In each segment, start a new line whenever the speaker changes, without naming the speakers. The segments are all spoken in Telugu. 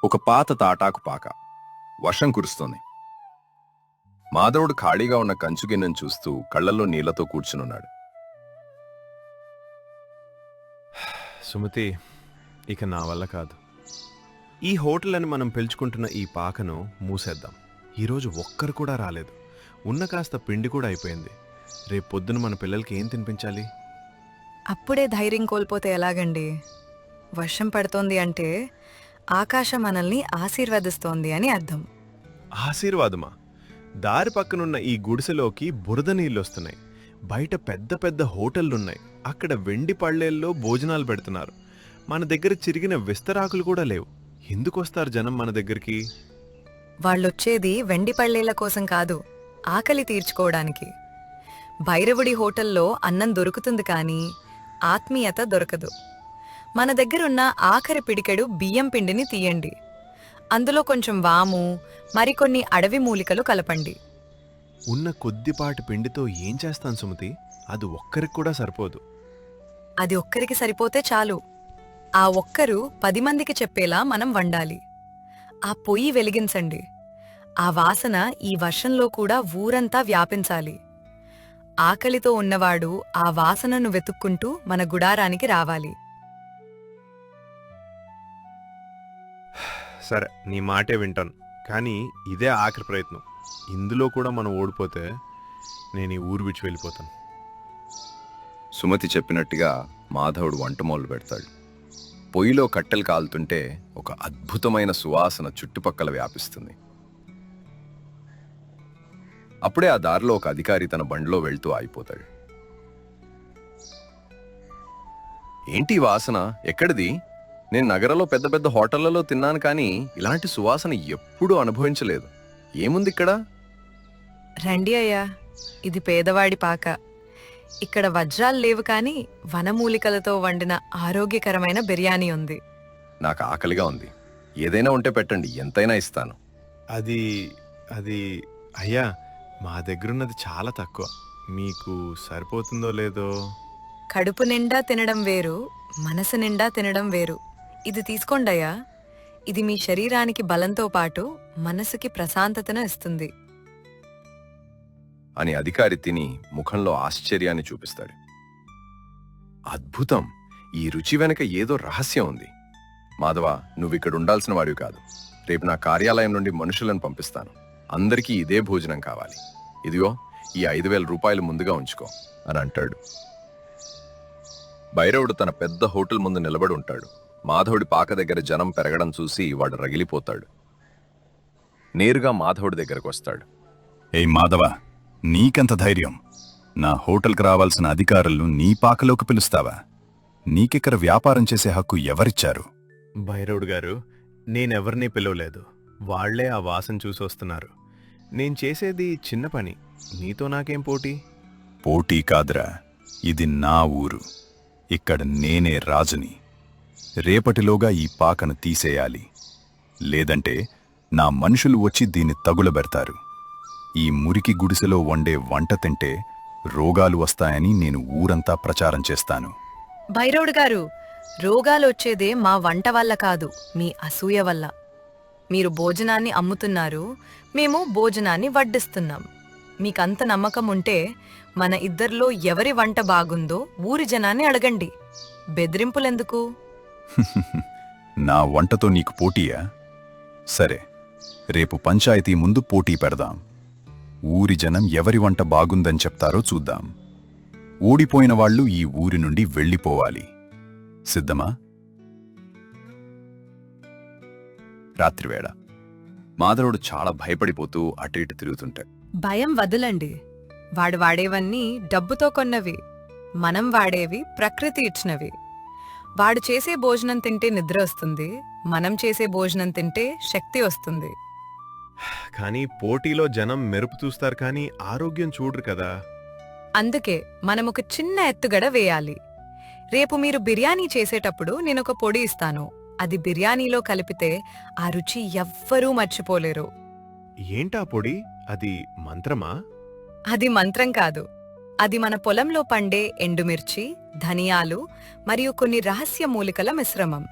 ఒక పాత తాటాకు పాక. వర్షం కురుస్తోంది. మాధవుడు ఖాళీగా ఉన్న కంచు గిన్నెను చూస్తూ కళ్లల్లో నీళ్లతో కూర్చునున్నాడు.
సుమతి, ఇక నా వల్ల కాదు. ఈ హోటల్ అని మనం పిలుచుకుంటున్న ఈ పాకను మూసేద్దాం. ఈరోజు ఒక్కరు కూడా రాలేదు. ఉన్న కాస్త పిండి కూడా అయిపోయింది. రేపు పొద్దున మన పిల్లలకి ఏం తినిపించాలి?
అప్పుడే ధైర్యం కోల్పోతే ఎలాగండి? వర్షం పడుతోంది అంటే ఆకాశం మనల్ని ఆశీర్వదిస్తోంది అని అర్థం.
ఆశీర్వాదమా? దారి పక్కనున్న ఈ గుడిసెలోకి బురద నీళ్ళొస్తున్నాయి. బయట పెద్ద పెద్ద హోటళ్లున్నాయి. అక్కడ వెండి పళ్ళేల్లో భోజనాలు పెడుతున్నారు. మన దగ్గర చిరిగిన విస్తరాకులు కూడా లేవు. ఎందుకొస్తారు జనం మన దగ్గరికి?
వాళ్ళొచ్చేది వెండి పళ్ళేళ్ల కోసం కాదు, ఆకలి తీర్చుకోవడానికి. భైరవుడి హోటల్లో అన్నం దొరుకుతుంది కానీ ఆత్మీయత దొరకదు. మన దగ్గరున్న ఆఖరి పిడికెడు బియ్యం పిండిని తీయండి. అందులో కొంచెం వాము, మరికొన్ని అడవి మూలికలు కలపండి.
ఉన్న కొద్దిపాటి పిండితో ఏం చేస్తాను సుమతి? అది ఒక్కరికి కూడా సరిపోదు.
అది ఒక్కరికి సరిపోతే చాలు. ఆ ఒక్కరు 10 మందికి చెప్పేలా మనం వండాలి. ఆ పొయ్యి వెలిగించండి. ఆ వాసన ఈ వర్షంలో కూడా ఊరంతా వ్యాపించాలి. ఆకలితో ఉన్నవాడు ఆ వాసనను వెతుక్కుంటూ మన గుడారానికి రావాలి.
సరే, నీ మాటే వింటాను. కానీ ఇదే ఆఖరి ప్రయత్నం. ఇందులో కూడా మనం ఓడిపోతే నేను ఈ ఊరు విడిచి వెళ్ళిపోతాను.
సుమతి చెప్పినట్టుగా మాధవుడు వంట మొదలు పెడతాడు. పొయ్యిలో కట్టెలు కాలుతుంటే ఒక అద్భుతమైన సువాసన చుట్టుపక్కల వ్యాపిస్తుంది. అప్పుడే ఆ దారిలో ఒక అధికారి తన బండిలో వెళ్తూ ఆగిపోతాడు. ఏంటి ఈ వాసన? ఎక్కడిది? నేను నగరంలో పెద్ద పెద్ద హోటళ్లలో తిన్నాను కానీ ఇలాంటి సువాసన ఎప్పుడూ అనుభవించలేదు. ఏముంది ఇక్కడ?
రండి అయ్యా, ఇది పేదవాడి పాక. ఇక్కడ వజ్రాలు లేవు కానీ వనమూలికలతో వండిన ఆరోగ్యకరమైన బిర్యానీ ఉంది.
నాకు ఆకలిగా ఉంది. ఏదైనా ఉంటే పెట్టండి, ఎంతైనా ఇస్తాను.
అది అది అయ్యా, మా దగ్గరున్నది చాలా తక్కువ. మీకు సరిపోతుందో లేదో?
కడుపు నిండా తినడం వేరు, మనసు నిండా తినడం వేరు. ఇది తీసుకోండయ్యా. ఇది మీ శరీరానికి బలంతో పాటు మనసుకి ప్రశాంతతను ఇస్తుంది.
అని అధికారి తిని ముఖంలో ఆశ్చర్యాన్ని చూపిస్తాడు. అద్భుతం! ఈ రుచి వెనక ఏదో రహస్యం ఉంది. మాధవ, నువ్విక్కడ ఉండాల్సిన వాడివి కాదు. రేపు నా కార్యాలయం నుండి మనుషులను పంపిస్తాను. అందరికీ ఇదే భోజనం కావాలి. ఇదిగో ఈ 5,000 రూపాయలు ముందుగా ఉంచుకో అని అంటాడు. భైరవుడు తన పెద్ద హోటల్ ముందు నిలబడి ఉంటాడు. మాధవుడి పాక దగ్గర జనం పెరగడం చూసి వాడు రగిలిపోతాడు. నేరుగా మాధవుడి దగ్గరకు వస్తాడు.
ఏయ్ మాధవ, నీకెంత ధైర్యం? నా హోటల్కి రావాల్సిన అధికారులను నీ పాకలోకి పిలుస్తావా? నీకిక్కడ వ్యాపారం చేసే హక్కు ఎవరిచ్చారు?
భైరవుడు గారు, నేనెవరినీ పిలవలేదు. వాళ్లే ఆ వాసన చూసి వస్తున్నారు. నేను చేసేది చిన్న పని. నీతో నాకేం పోటీ?
పోటీ కాదురా, ఇది నా ఊరు. ఇక్కడ నేనే రాజుని. రేపటిలోగా ఈ పాకను తీసేయాలి. లేదంటే నా మనుషులు వచ్చి దీన్ని తగులబెడతారు. ఈ మురికి గుడిసెలో వండే వంట తింటే రోగాలు వస్తాయని నేను ఊరంతా ప్రచారం చేస్తాను.
భైరవుడు గారు, రోగాలు వచ్చేదే మా వంట వల్ల కాదు, మీ అసూయ వల్ల. మీరు భోజనాన్ని అమ్ముతున్నారు, మేము భోజనాన్ని వడ్డిస్తున్నాం. మీకంత నమ్మకం ఉంటే మన ఇద్దరిలో ఎవరి వంట బాగుందో ఊరి జనాన్ని అడగండి. బెదిరింపులెందుకు?
నా వంటతో నీకు పోటీయా? సరే, రేపు పంచాయతీ ముందు పోటీ పెడదాం. ఊరి జనం ఎవరి వంట బాగుందని చెప్తారో చూద్దాం. ఓడిపోయిన వాళ్ళు ఈ ఊరి నుండి వెళ్ళిపోవాలి. సిద్ధమా?
రాత్రివేళ మాధవుడు చాలా భయపడిపోతూ అటు ఇటు తిరుగుతుంటాడు.
భయం వదలండి. వాడు వాడేవన్నీ డబ్బుతో కొన్నవి, మనం వాడేవి ప్రకృతి ఇచ్చినవి. వాడు చేసే భోజనం తింటే నిద్ర వస్తుంది, మనం చేసే భోజనం తింటే శక్తి వస్తుంది.
కానీ పోటీలో జనం మెరుపు చూస్తారు కానీ ఆరోగ్యం చూడరు కదా.
అందుకే మనం ఒక చిన్న ఎత్తుగడ వేయాలి. రేపు మీరు బిర్యానీ చేసేటప్పుడు నేనొక పొడి ఇస్తాను. అది బిర్యానీలో కలిపితే ఆ రుచి ఎవ్వరూ మర్చిపోలేరు.
ఏంటా పొడి? అది మంత్రమా?
అది మంత్రం కాదు. అది మన పొలంలో పండే ఎండుమిర్చి, ధనియాలు మరియు కొన్ని రహస్య మూలికల మిశ్రమం.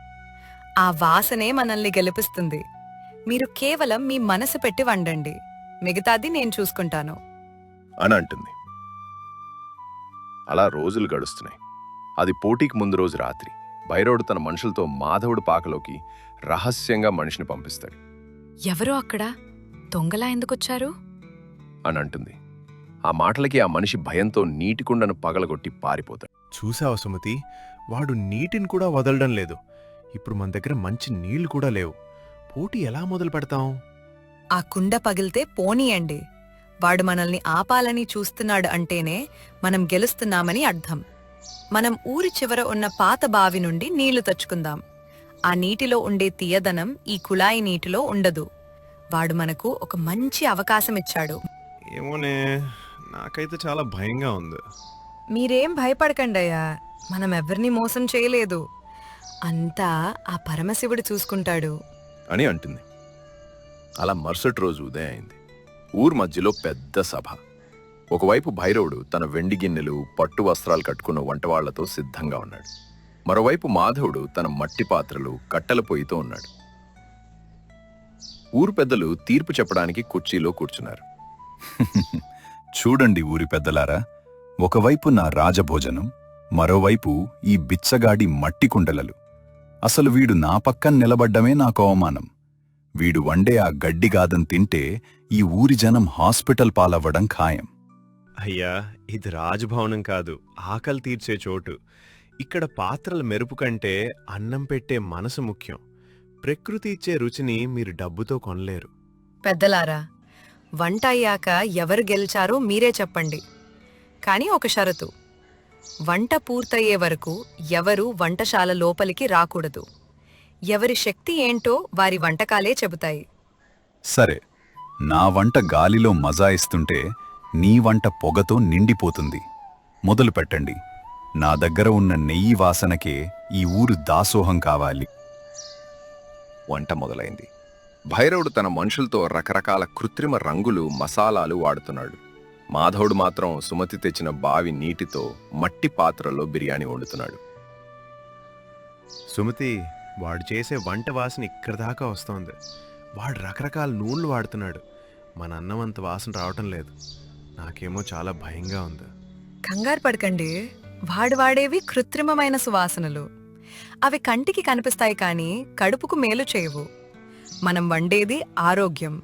ఆ వాసనే మనల్ని గెలిపిస్తుంది. మీరు కేవలం మీ మనసు పెట్టి వండండి, మిగతాది నేను చూసుకుంటాను.
అని అంటుంది. అలా రోజులు గడుస్తున్నాయి. అది పోటీకి ముందు రోజు రాత్రి భైరవుడు తన మనుషులతో మాధవుడు పాకలోకి రహస్యంగా మనిషిని పంపిస్తాడు
ఎవరో అక్కడ దొంగలా ఎందుకొచ్చారు?
అని అంటుంది. ఆ మాటలకి ఆ మనిషి భయంతో నీటి కుండను పగలగొట్టి పారిపోతాడు.
చూసావా సుమతి, వాడు నీటిని కూడా వదలడం లేదు. ఇప్పుడు మన దగ్గర మంచి నీళ్లు కూడా లేవు. పోటీ ఎలా మొదలు పెడతాం?
ఆ కుండ పగిలితే పోనీయండి. వాడు మనల్ని ఆపాలని చూస్తున్నాడు అంటేనే మనం గెలుస్తున్నామని అర్థం. మనం ఊరి చివర ఉన్న పాత బావి నుండి నీళ్లు తెచ్చుకుందాం. ఆ నీటిలో ఉండే తీయదనం ఈ కుళాయి నీటిలో ఉండదు. వాడు మనకు ఒక మంచి అవకాశం ఇచ్చాడు.
ఏమోనే, నాకైతే చాలా భయంగా ఉంది.
మీరేం భయపడకండయ్యా, మనం ఎవరిని మోసం చేయలేదు. అంతా ఆ పరమశివుడు చూసుకుంటాడు
అని అంటుంది. అలా మరుసటి రోజు ఉదయం అయింది. ఊరు మధ్యలో పెద్ద సభ. ఒకవైపు భైరవుడు తన వెండి గిన్నెలు, పట్టు వస్త్రాలు కట్టుకున్న వంటవాళ్లతో సిద్ధంగా ఉన్నాడు. మరోవైపు మాధవుడు తన మట్టి పాత్రలు, కట్టెల పొయ్యితో ఉన్నాడు. ఊరు పెద్దలు తీర్పు చెప్పడానికి కుర్చీలో కూర్చున్నారు.
చూడండి ఊరి పెద్దలారా, ఒకవైపు నా రాజభోజనం, మరోవైపు ఈ బిచ్చగాడి మట్టి కుండలలు. అసలు వీడు నా పక్కన నిలబడ్డమే నాకు అవమానం. వీడు వండే ఆ గడ్డిగాదం తింటే ఈ ఊరి జనం హాస్పిటల్ పాలవ్వడం ఖాయం.
అయ్యా, ఇది రాజభవనం కాదు, ఆకలి తీర్చే చోటు. ఇక్కడ పాత్రల మెరుపు కంటే అన్నం పెట్టే మనసు ముఖ్యం. ప్రకృతి ఇచ్చే రుచిని మీరు డబ్బుతో కొనలేరు.
పెద్దలారా, వంట అయ్యాక ఎవరు గెలిచారో మీరే చెప్పండి. కానీ ఒక షరతు, వంట పూర్తయ్యే వరకు ఎవరు వంటశాల లోపలికి రాకూడదు. ఎవరి శక్తి ఏంటో వారి వంటకాలే చెబుతాయి.
సరే, నా వంట గాలిలో మజాయిస్తుంటే నీ వంట పొగతో నిండిపోతుంది. మొదలు పెట్టండి. నా దగ్గర ఉన్న నెయ్యి వాసనకే ఈ ఊరు దాసోహం కావాలి.
వంట మొదలైంది. భైరవుడు తన మనుషులతో రకరకాల కృత్రిమ రంగులు, మసాలాలు వాడుతున్నాడు. మాధవుడు మాత్రం సుమతి తెచ్చిన బావి నీటితో మట్టి పాత్రలో బిర్యానీ వండుతున్నాడు.
సుమతి, వాడు చేసే వంట వాసన ఇక్కడి దాకా వస్తోంది. వాడు రకరకాల నూనెలు వాడుతున్నాడు. మన అన్నం అంత వాసన రావటం లేదు. నాకేమో చాలా భయంగా ఉంది.
కంగారు పడకండి, వాడేవి కృత్రిమమైన సువాసనలు. అవి కంటికి కనిపిస్తాయి కానీ కడుపుకు మేలు చేయవు. మనం వండేది ఆరోగ్యం.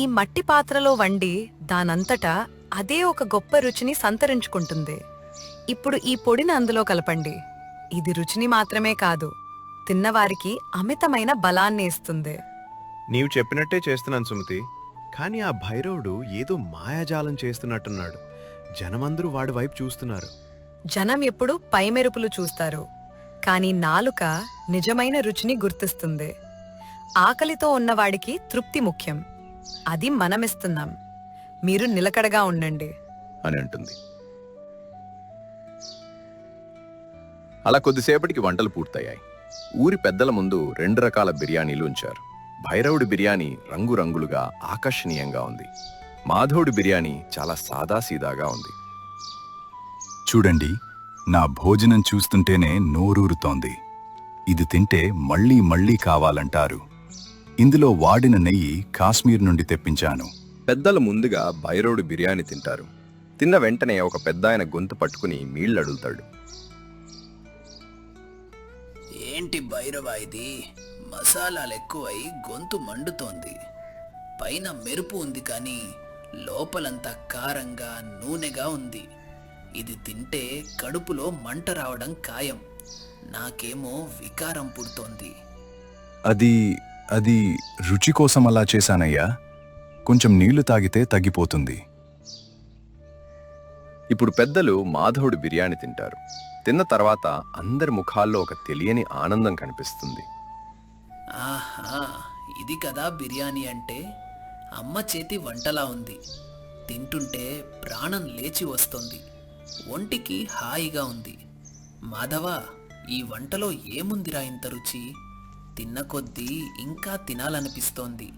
ఈ మట్టి పాత్రలో వండి దానంతటా అదే ఒక గొప్ప రుచిని సంతరించుకుంటుంది. ఇప్పుడు ఈ పొడిని అందులో కలపండి. ఇది రుచిని మాత్రమే కాదు, తిన్నవారికి అమితమైన బలాన్ని ఇస్తుంది.
నీవు చెప్పినట్టే చేస్తున్నాను సుమతి. కానీ ఆ భైరవుడు ఏదో మాయాజాలం చేస్తున్నట్టున్నాడు. జనమందరూ వాడి వైపు చూస్తున్నారు.
జనం ఎప్పుడు పైమెరుపులు చూస్తారు, కానీ నాలుక నిజమైన రుచిని గుర్తిస్తుంది. ఆకలితో ఉన్నవాడికి తృప్తి ముఖ్యం. అది మనమిస్తున్నాం. మీరు నిలకడగా ఉండండి
అని అంటుంది. అలా కొద్దిసేపటికి వంటలు పూర్తయ్యాయి. ఊరి పెద్దల ముందు 2 రకాల బిర్యానీలు ఉంచారు. భైరవుడి బిర్యానీ రంగురంగులుగా ఆకర్షణీయంగా ఉంది. మాధవుడి బిర్యానీ చాలా సాదాసీదాగా ఉంది.
చూడండి, నా భోజనం చూస్తుంటేనే నోరూరుతోంది. ఇది తింటే మళ్ళీ మళ్ళీ కావాలంటారు. ఇందులో వాడిన నెయ్యి కాశ్మీర్ నుండి తెప్పించాను.
పెద్దలు ముందుగా భైరవుడి బిర్యానీ తింటారు. తిన్న వెంటనే ఒక పెద్దాయన గొంతు పట్టుకుని నీళ్లడుగుతాడు.
ఏంటి భైరవా ఇది? మసాలాలు ఎక్కువై గొంతు మండుతోంది. పైన మెరుపు ఉంది కానీ లోపలంతా కారంగా, నూనెగా ఉంది. ఇది తింటే కడుపులో మంట రావడం ఖాయం. నాకేమో వికారం పుడుతోంది.
అది రుచి కోసం అలా చేశానయ్యా. కొంచెం నీళ్లు తాగితే తగ్గిపోతుంది.
ఇప్పుడు పెద్దలు మాధవుడి బిర్యానీ తింటారు. తిన్న తర్వాత అందరి ముఖాల్లో ఒక తెలియని ఆనందం కనిపిస్తుంది.
ఆహా, ఇది కదా బిర్యానీ అంటే. అమ్మ చేతి వంటలా ఉంది. తింటుంటే ప్రాణం లేచి వస్తుంది. ఒంటికి హాయిగా ఉంది. మాధవ, ఈ వంటలో ఏముందిరా ఇంత రుచి? తిన్న కొద్దీ ఇంకా తినాలనిపిస్తోంది.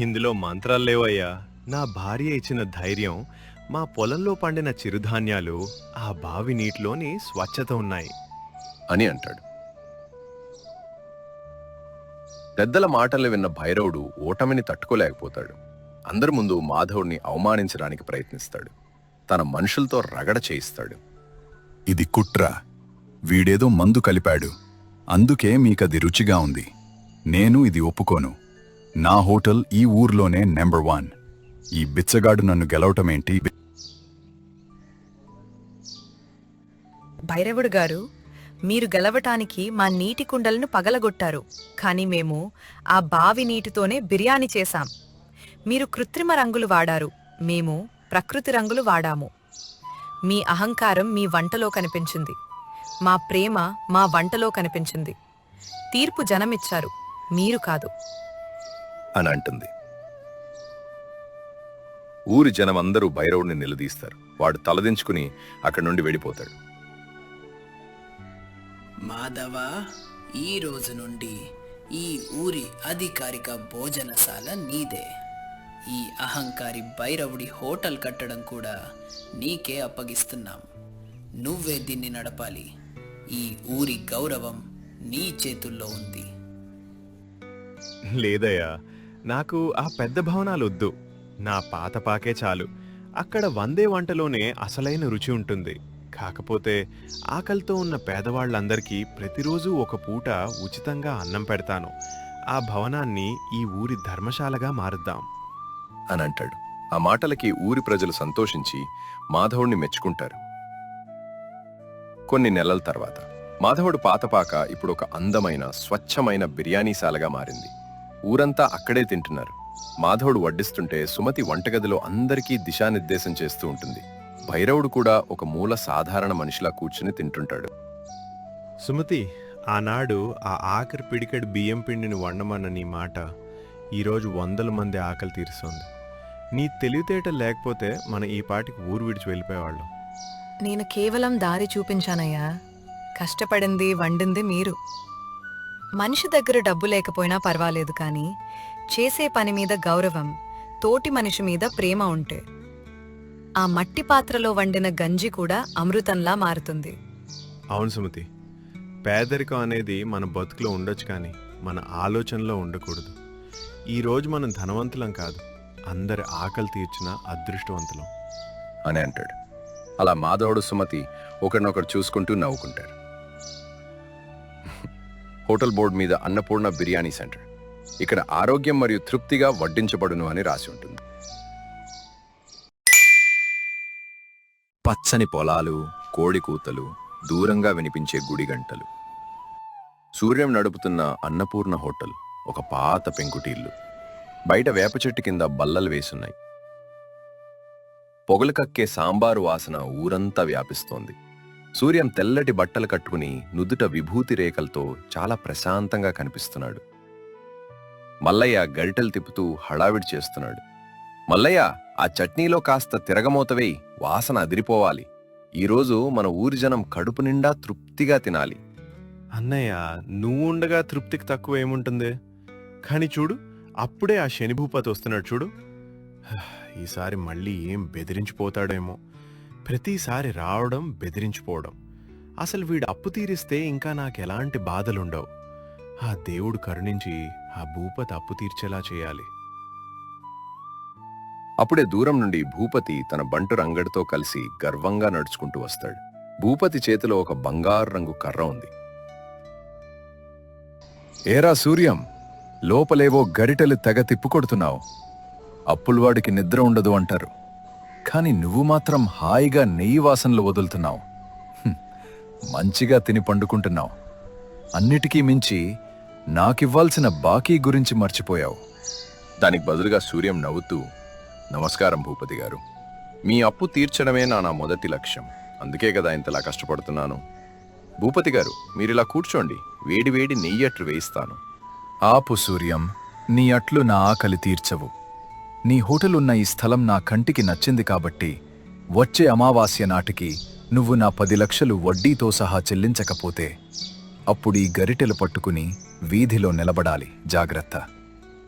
ఇందులో మంత్రాలు లేవయ్యా. నా భార్య ఇచ్చిన ధైర్యం, మా పొలంలో పండిన చిరుధాన్యాలు, ఆ బావి నీటిలోని స్వచ్ఛత ఉన్నాయి
అని అంటాడు. పెద్దల మాటలు విన్న భైరవుడు ఓటమిని తట్టుకోలేకపోతాడు. అందరి ముందు మాధవుడిని అవమానించడానికి ప్రయత్నిస్తాడు. తన మనుషులతో రగడ చేయిస్తాడు.
ఇది కుట్ర. వీడేదో మందు కలిపాడు. అందుకే మీకది రుచిగా ఉంది. నేను ఇది ఒప్పుకోను. నా హోటల్ ఈ ఊర్లోనే నెంబర్ 1. ఈ బిచ్చగాడు నన్ను గెలవటమేంటి?
భైరవుడు గారు, మీరు గెలవటానికి మా నీటి కుండలను పగలగొట్టారు, కానీ మేము ఆ బావి నీటితోనే బిర్యానీ చేశాం. మీరు కృత్రిమ రంగులు వాడారు, మేము ప్రకృతి రంగులు వాడాము. మీ అహంకారం మీ వంటలో కనిపించింది, మా ప్రేమ మా వంటలో కనిపించింది. తీర్పు జనమిచ్చారు, మీరు కాదు
అని అంటుంది. ఊరి జనమందరూ భైరవుడిని నిలదీస్తారు. వాడు తలదించుకుని అక్కడి నుండి వెళ్ళిపోతాడు.
మాధవ, ఈ రోజు నుండి ఈ ఊరి అధికారిక భోజనశాల నీదే. ఈ అహంకారి భైరవుడి హోటల్ కట్టడం కూడా నీకే అప్పగిస్తున్నాం. నువ్వే దీన్ని నడపాలి. ఈ ఊరి గౌరవం నీ చేతుల్లో ఉంది.
లేదయ్యా, నాకు ఆ పెద్ద భవనాలు వద్దు. నా పాత పాకే చాలు. అక్కడ వందే వంటలోనే అసలైన రుచి ఉంటుంది. కాకపోతే ఆకలితో ఉన్న పేదవాళ్ళందరికీ ప్రతిరోజు ఒక పూట ఉచితంగా అన్నం పెడతాను. ఆ భవనాన్ని ఈ ఊరి ధర్మశాలగా మారుద్దాం
అని అంటాడు. ఆ మాటలకి ఊరి ప్రజలు సంతోషించి మాధవుడిని మెచ్చుకుంటారు. కొన్ని నెలల తర్వాత మాధవుడు పాతపాక ఇప్పుడు ఒక అందమైన స్వచ్ఛమైన బిర్యానీశాలగా మారింది. ఊరంతా అక్కడే తింటున్నారు. మాధవుడు వడ్డిస్తుంటే సుమతి వంటగదిలో అందరికీ దిశానిర్దేశం చేస్తూ ఉంటుంది. భైరవుడు కూడా ఒక మూల సాధారణ మనిషిలా కూర్చుని తింటుంటాడు.
సుమతి, ఆనాడు ఆ ఆఖరి పిడికెడు బియ్యం పిండిని వండమన్న నీ మాట ఈరోజు 100 మంది ఆకలి తీరుస్తోంది. నీ తెలివితేటలు లేకపోతే మన ఈ పాటికి ఊరు విడిచి వెళ్ళిపోయేవాళ్ళం.
నేను కేవలం దారి చూపించానయ్యా. కష్టపడింది వండింది మీరు. మనిషి దగ్గర డబ్బు లేకపోయినా పర్వాలేదు, కానీ చేసే పని మీద గౌరవం, తోటి మనిషి మీద ప్రేమ ఉంటే ఆ మట్టి పాత్రలో వండిన గంజి కూడా అమృతంలా మారుతుంది.
అవును సుమతి, పేదరికం అనేది మన బతుకులో ఉండొచ్చు, కానీ మన ఆలోచనలో ఉండకూడదు. ఈరోజు మనం ధనవంతులం కాదు, అందరి ఆకలి తీర్చిన అదృష్టవంతులం
అని అంటాడు. అలా మాధవుడు సుమతి ఒకరినొకరు చూసుకుంటూ నవ్వుకుంటారు. హోటల్ బోర్డు మీద అన్నపూర్ణ బిర్యానీ సెంటర్, ఇక్కడ ఆరోగ్యం మరియు తృప్తిగా వడ్డించబడును అని రాసి ఉంటుంది. పచ్చని పొలాలు, కోడి కూతలు, దూరంగా వినిపించే గుడి గంటలు. సూర్యం నడుపుతున్న అన్నపూర్ణ హోటల్ ఒక పాత పెంకుటిల్లు. బయట వేప చెట్టు కింద బల్లలు వేసున్నాయి. పొగలు కక్కే సాంబారు వాసన ఊరంతా వ్యాపిస్తోంది. సూర్యం తెల్లటి బట్టలు కట్టుకుని నుదుట విభూతి రేఖలతో చాలా ప్రశాంతంగా కనిపిస్తున్నాడు. మల్లయ్య గరిటెలు తిప్పుతూ హడావిడి చేస్తున్నాడు. మల్లయ్య, ఆ చట్నీలో కాస్త తిరగమోతవేయి, వాసన అదిరిపోవాలి. ఈరోజు మన ఊరి జనం కడుపు నిండా తృప్తిగా తినాలి.
అన్నయ్య, నువ్వు ఉండగా తృప్తికి తక్కువ ఏముంటుంది? కానీ చూడు, అప్పుడే ఆ శనిభూపతి వస్తున్నాడు చూడు. ఈసారి మళ్ళీ ఏం బెదిరించిపోతాడేమో. ప్రతిసారి రావడం, బెదిరించిపోవడం. అసలు వీడు అప్పు తీరిస్తే ఇంకా నాకెలాంటి బాధలుండవు. ఆ దేవుడు కరుణించి ఆ భూపతి అప్పు తీర్చేలా చేయాలి.
అప్పుడే దూరం నుండి భూపతి తన బంటు రంగడితో కలిసి గర్వంగా నడుచుకుంటూ వస్తాడు. భూపతి చేతిలో ఒక బంగారు రంగు కర్ర ఉంది. ఏరా సూర్యం, లోపలేవో గరిటెలు తెగ తిప్పుకొడుతున్నావు. అప్పులవాడికి నిద్ర ఉండదు అంటారు, కాని నువ్వు మాత్రం హాయిగా నెయ్యి వాసనలు వదులుతున్నావు. మంచిగా తిని పండుకుంటున్నావు. అన్నిటికీ మించి నాకివ్వాల్సిన బాకీ గురించి మర్చిపోయావు. దానికి బదులుగా సూర్యం నవ్వుతూ, నమస్కారం భూపతి గారు, మీ అప్పు తీర్చడమే నా మొదటి లక్ష్యం. అందుకే కదా ఇంతలా కష్టపడుతున్నాను. భూపతి గారు, మీరిలా కూర్చోండి, వేడి వేడి నెయ్యి అట్లు వేయిస్తాను.
ఆపు సూర్యం, నీ అట్లు నా ఆకలి తీర్చవు. నీ హోటల్ ఉన్న ఈ స్థలం నా కంటికి నచ్చింది కాబట్టి వచ్చే అమావాస్య నాటికి నువ్వు నా 10 లక్షలు వడ్డీతో సహా చెల్లించకపోతే అప్పుడు ఈ గరిటెలు పట్టుకుని వీధిలో నిలబడాలి. జాగ్రత్త.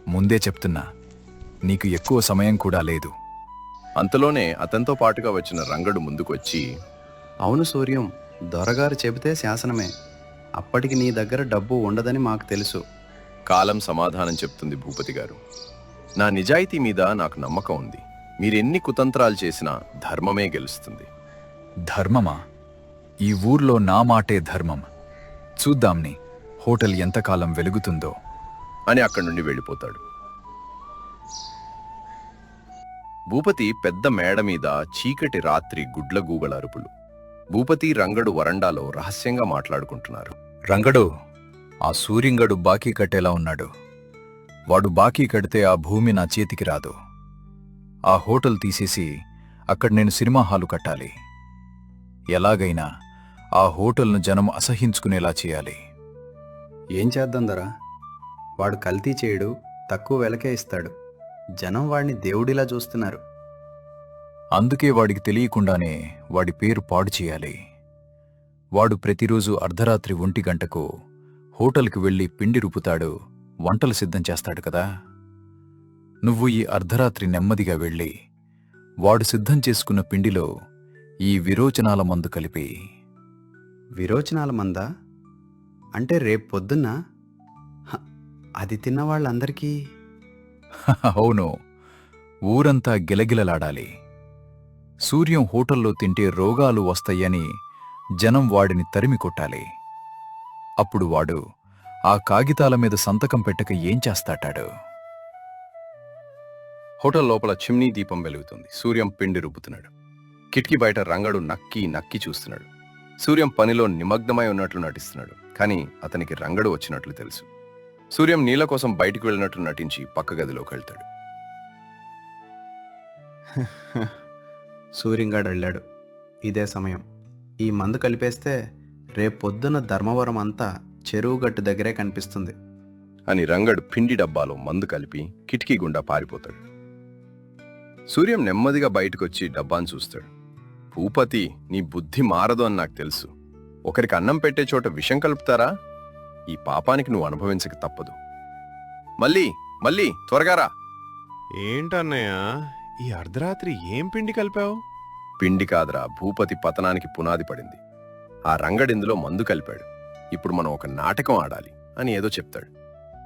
ముందే చెప్తున్నా, నీకు ఎక్కువ సమయం కూడా లేదు.
అంతలోనే అతనితో పాటుగా వచ్చిన రంగడు ముందుకొచ్చి,
అవును సూర్యం, దొరగారు చెబితే శాసనమే. అప్పటికి నీ దగ్గర డబ్బు ఉండదని మాకు తెలుసు.
కాలం సమాధానం చెప్తుంది భూపతి గారు. నా నిజాయితీ మీద నాకు నమ్మకం ఉంది. మీరెన్ని కుతంత్రాలు చేసినా ధర్మమే గెలుస్తుంది.
ధర్మమా? ఈ ఊర్లో నా మాటే ధర్మం. చూద్దాంని హోటల్ ఎంతకాలం వెలుగుతుందో
అని అక్కడి నుండి వెళ్ళిపోతాడు. భూపతి పెద్ద మేడ మీద చీకటి రాత్రి గుడ్లగూగల అరుపులు. భూపతి రంగడు వరండాలో రహస్యంగా మాట్లాడుకుంటున్నారు.
రంగడు, ఆ సూర్యంగడు బాకీ కట్టేలా ఉన్నాడు. వాడు బాకీ కడితే ఆ భూమి నా చేతికి రాదు. ఆ హోటల్ తీసేసి అక్కడ నేను సినిమా హాలు కట్టాలి. ఎలాగైనా ఆ హోటల్ను జనం అసహించుకునేలా చేయాలి.
ఏం చేద్దాం దొరా? వాడు కల్తీ చేయడు, తక్కువ వెలకే ఇస్తాడు. జనం వాడిని దేవుడిలా చూస్తున్నారు.
అందుకే వాడికి తెలియకుండానే వాడి పేరు పాడు చేయాలి. వాడు ప్రతిరోజు అర్ధరాత్రి 1 గంటకు హోటల్కి వెళ్ళి పిండి రుపుతాడు, వంటలు సిద్ధం చేస్తాడు కదా. నువ్వు ఈ అర్ధరాత్రి నెమ్మదిగా వెళ్ళి వాడు సిద్ధం చేసుకున్న పిండిలో ఈ విరోచనాల మందు కలిపి.
విరోచనాల మందా? అంటే రేపు పొద్దున్న అది తిన్న వాళ్ళందరికీ?
అవును, ఊరంతా గిలగిలలాడాలి. సూర్యం హోటల్లో తింటే రోగాలు వస్తాయని జనం వాడిని తరిమి కొట్టాలి. అప్పుడు వాడు ఆ కాగితాల మీద సంతకం పెట్టక ఏం చేస్తాటాడు?
హోటల్ లోపల చిమ్నీ దీపం వెలుగుతుంది. సూర్యం పిండి రుబ్బుతున్నాడు. కిటికీ బయట రంగడు నక్కి నక్కి చూస్తున్నాడు. సూర్యం పనిలో నిమగ్నమై ఉన్నట్లు నటిస్తున్నాడు, కానీ అతనికి రంగడు వచ్చినట్లు తెలుసు. సూర్యం నీళ్ల కోసం బయటికి వెళ్ళినట్లు నటించి పక్క గదిలోకి వెళ్తాడు.
సూర్యంగాడు వెళ్ళాడు. ఇదే సమయం. ఈ మందు కలిపేస్తే రేపు పొద్దున్న ధర్మవరం అంతా చెరువు గట్టు దగ్గరే కనిపిస్తుంది
అని రంగడు పిండి డబ్బాలో మందు కలిపి కిటికీ గుండా పారిపోతాడు. సూర్యం నెమ్మదిగా బయటకొచ్చి డబ్బాను చూస్తాడు. భూపతి, నీ బుద్ధి మారదు అని నాకు తెలుసు. ఒకరికి అన్నం పెట్టే చోట విషం కలుపుతారా? ఈ పాపానికి నువ్వు అనుభవించక తప్పదు. మళ్ళీ త్వరగా రా.
ఏంటన్నయ్య, ఈ అర్ధరాత్రి ఏం పిండి కలిపావు?
పిండి కాదురా, భూపతి పతనానికి పునాది పడింది. ఆ రంగడిందులో మందు కలిపాడు. ఇప్పుడు మనం ఒక నాటకం ఆడాలి అని ఏదో చెప్తాడు.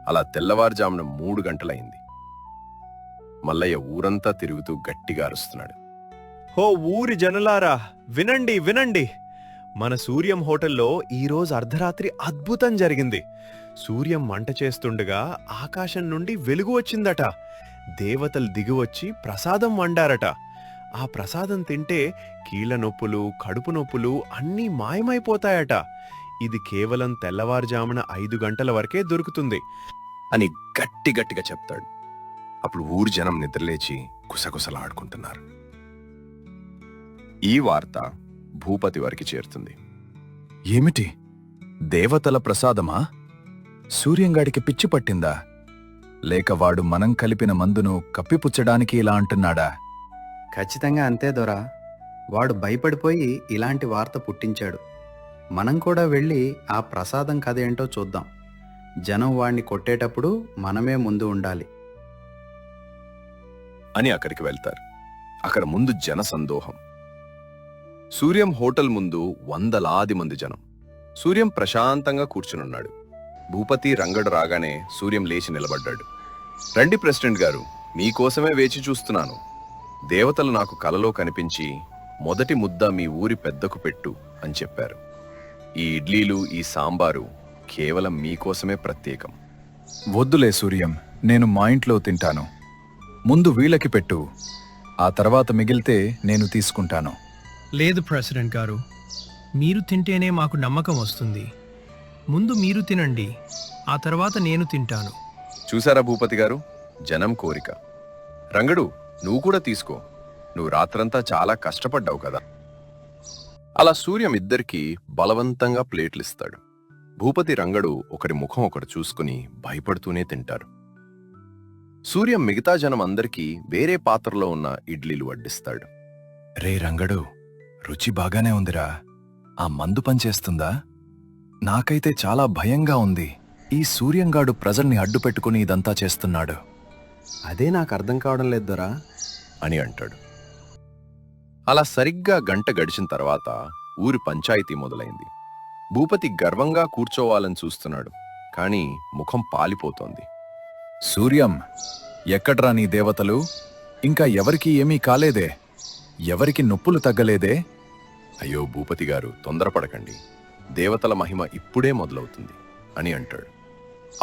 అలా తెల్లవారుజామున 3 గంటలైంది. మల్లయ్య ఊరంతా తిరుగుతూ గట్టిగా అరుస్తున్నాడు.
హో ఊరి జనులారా, వినండి వినండి! మన సూర్యం హోటల్లో ఈరోజు అర్ధరాత్రి అద్భుతం జరిగింది. సూర్యం మంట చేస్తుండగా ఆకాశం నుండి వెలుగు వచ్చిందట. దేవతలు దిగివచ్చి ప్రసాదం వండారట. ఆ ప్రసాదం తింటే కీళ్ల నొప్పులు, కడుపు నొప్పులు అన్నీ మాయమైపోతాయట. ఇది కేవలం తెల్లవారుజామున 5 గంటల వరకే దొరుకుతుంది
అని గట్టిగా చెప్తాడు. అప్పుడు ఊరి జనం నిద్రలేచి కుసకుసలాడుకుంటున్నారు. ఈ వార్త భూపతి వారికి చేరుతుంది.
ఏమిటి? దేవతల ప్రసాదమా? సూర్యంగాడికి పిచ్చి పట్టిందా? లేక వాడు మనం కలిపిన మందును కప్పిపుచ్చడానికి ఇలా అంటున్నాడా?
ఖచ్చితంగా అంతే దొరా. వాడు భయపడిపోయి ఇలాంటి వార్త పుట్టించాడు. మనం కూడా వెళ్ళి ఆ ప్రసాదం కథ ఏంటో చూద్దాం. జనం వాణ్ణి కొట్టేటప్పుడు మనమే ముందు ఉండాలి
అని అక్కడికి వెళ్తారు. అక్కడ ముందు జన సందోహం. సూర్యం హోటల్ ముందు వందలాది మంది జనం. సూర్యం ప్రశాంతంగా కూర్చునున్నాడు. భూపతి రంగడు రాగానే సూర్యం లేచి నిలబడ్డాడు. రండి ప్రెసిడెంట్ గారు, మీకోసమే వేచి చూస్తున్నాను. దేవతలు నాకు కలలో కనిపించి మొదటి ముద్ద మీ ఊరి పెద్దకు పెట్టు అని చెప్పారు. ఈ ఇడ్లీలు, ఈ సాంబారు కేవలం మీకోసమే ప్రత్యేకం.
వద్దులే సూర్యం, నేను మా ఇంట్లో తింటాను. ముందు వీళ్ళకి పెట్టు, ఆ తర్వాత మిగిలితే నేను తీసుకుంటాను.
లేదు ప్రెసిడెంట్ గారు, మీరు తింటేనే మాకు నమ్మకం వస్తుంది. ముందు మీరు తినండి, ఆ తర్వాత నేను తింటాను.
చూసారా భూపతి గారు, జనం కోరిక. రంగడు, నువ్వు కూడా తీసుకో. నువ్వు రాత్రంతా చాలా కష్టపడ్డావు కదా. అలా సూర్యం ఇద్దరికీ బలవంతంగా ప్లేట్లిస్తాడు. భూపతి రంగడు ఒకరి ముఖం ఒకడు చూసుకుని భయపడుతూనే తింటారు. సూర్యం మిగతా జనం అందరికీ వేరే పాత్రలో ఉన్న ఇడ్లీలు వడ్డిస్తాడు.
రే రంగడు, రుచి బాగానే ఉందిరా. ఆ మందు పనిచేస్తుందా? నాకైతే చాలా భయంగా ఉంది. ఈ సూర్యంగాడు ప్రజల్ని అడ్డుపెట్టుకుని ఇదంతా చేస్తున్నాడు.
అదే నాకు అర్థం కావడం లేదు దొరా
అని అంటాడు. అలా సరిగ్గా గంట గడిచిన తర్వాత ఊరి పంచాయతీ మొదలైంది. భూపతి గర్వంగా కూర్చోవాలని చూస్తున్నాడు, కానీ ముఖం పాలిపోతోంది.
సూర్యం, ఎక్కడ్రా నీ దేవతలు? ఇంకా ఎవరికి ఏమీ కాలేదే? ఎవరికి నొప్పులు తగ్గలేదే?
అయ్యో భూపతి గారు, తొందరపడకండి, దేవతల మహిమ ఇప్పుడే మొదలవుతుంది అని అంటాడు.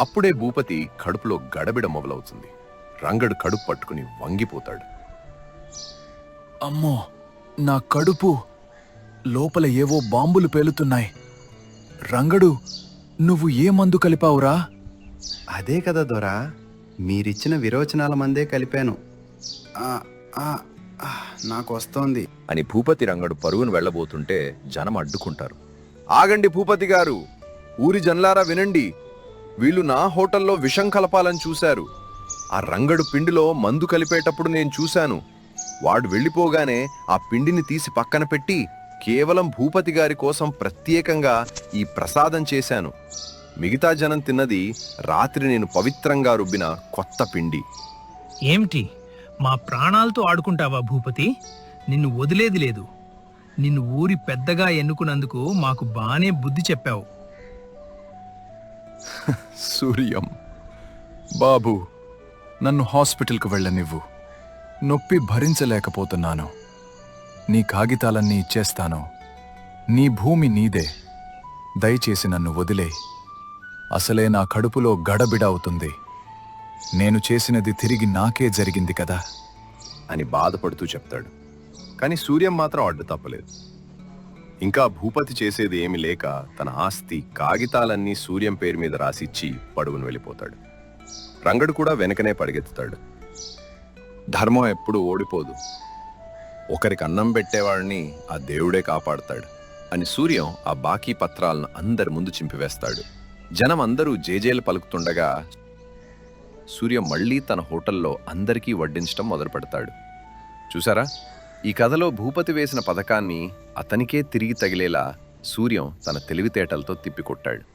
అప్పుడే భూపతి కడుపులో గడబిడ మొదలవుతుంది. రంగడు కడుపు పట్టుకుని వంగిపోతాడు.
అమ్మో, నా కడుపు లోపల ఏవో బాంబులు పేలుతున్నాయి. రంగడు, నువ్వు ఏ మందు కలిపావురా?
అదే కదా దొరా, మీరిచ్చిన విరోచనాల మందే కలిపాను. ఆ, ఆ, ఆ, నాకు వస్తోంది.
అని భూపతి రంగడు పరుగును వెళ్ళబోతుంటే జనం అడ్డుకుంటారు. ఆగండి భూపతి గారు, ఊరి జన్లారా వినండి, వీళ్ళు నా హోటల్లో విషం కలపాలని చూశారు. ఆ రంగడు పిండిలో మందు కలిపేటప్పుడు నేను చూశాను. వాడు వెళ్ళిపోగానే ఆ పిండిని తీసి పక్కన పెట్టి కేవలం భూపతి గారి కోసం ప్రత్యేకంగా ఈ ప్రసాదం చేశాను. మిగతా జనం తిన్నది రాత్రి నేను పవిత్రంగా రుబ్బిన కొత్త పిండి.
ఏమిటి, మా ప్రాణాలతో ఆడుకుంటావా భూపతి? నిన్ను వదిలేది లేదు. నిన్ను ఊరి పెద్దగా ఎన్నుకున్నందుకు మాకు బానే బుద్ధి చెప్పావు.
సూర్యం బాబు, నన్ను హాస్పిటల్కు వెళ్ళనివ్వు. నొప్పి భరించలేకపోతున్నాను. నీ కాగితాలన్నీ ఇచ్చేస్తాను. నీ భూమి నీదే. దయచేసి నన్ను వదిలేయ్. అసలే నా కడుపులో గడబిడ అవుతుంది. నేను చేసినది తిరిగి నాకే జరిగింది కదా
అని బాధపడుతూ చెప్తాడు. కానీ సూర్యం మాత్రం అడ్డు తప్పలేదు. ఇంకా భూపతి చేసేది ఏమి లేక తన ఆస్తి కాగితాలన్నీ సూర్యం పేరు మీద రాసిచ్చి పడుగును వెళ్ళిపోతాడు. రంగడు కూడా వెనకనే పరిగెత్తుతాడు. ధర్మం ఎప్పుడు ఓడిపోదు, ఒకరికి అన్నం పెట్టేవాడిని ఆ దేవుడే కాపాడతాడు అని సూర్యం ఆ బాకీ పత్రాలను అందరి ముందు చింపివేస్తాడు. జనం అందరూ జేజేలు పలుకుతుండగా సూర్యం మళ్లీ తన హోటల్లో అందరికీ వడ్డించడం మొదలు పెడతాడు. చూసారా, ఈ కథలో భూపతి వేసిన పథకాన్ని అతనికే తిరిగి తగిలేలా సూర్యం తన తెలివితేటలతో తిప్పికొట్టాడు.